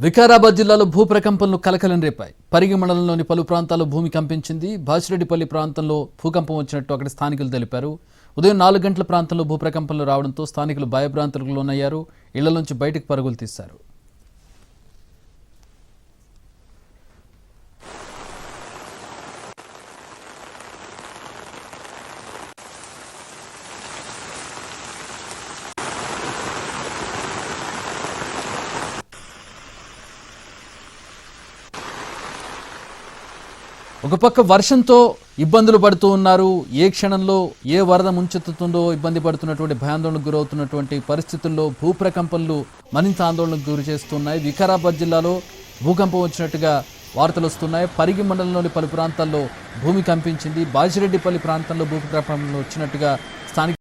వికారాబాద్ జిల్లాలో భూ ప్రకంపనలు కలకలం రేపాయి. పరిగి మండలంలోని పలు ప్రాంతాల్లో భూమి కంపించింది. బాసిరెడ్డిపల్లి ప్రాంతంలో భూకంపం వచ్చినట్టు అక్కడి స్థానికులు తెలిపారు. ఉదయం 4 గంటల ప్రాంతంలో భూ ప్రకంపనలు రావడంతో స్థానికులు భయభ్రాంతులకు లోనయ్యారు. ఇళ్ల నుంచి బయటకు పరుగులు తీశారు. ఒక పక్క వర్షంతో ఇబ్బందులు పడుతూ ఉన్నారు. ఏ క్షణంలో ఏ వరద ముంచెత్తుతుందో ఇబ్బంది పడుతున్నటువంటి భయాందోళనకు గురవుతున్నటువంటి పరిస్థితుల్లో భూ ప్రకంపనలు మరింత ఆందోళనకు గురి చేస్తున్నాయి. వికారాబాద్ జిల్లాలో భూకంపం వచ్చినట్టుగా వార్తలు వస్తున్నాయి. పరిగి మండలంలోని పలు ప్రాంతాల్లో భూమి కంపించింది. బాజిరెడ్డిపల్లి ప్రాంతంలో భూ ప్రకంపనలు వచ్చినట్టుగా స్థానిక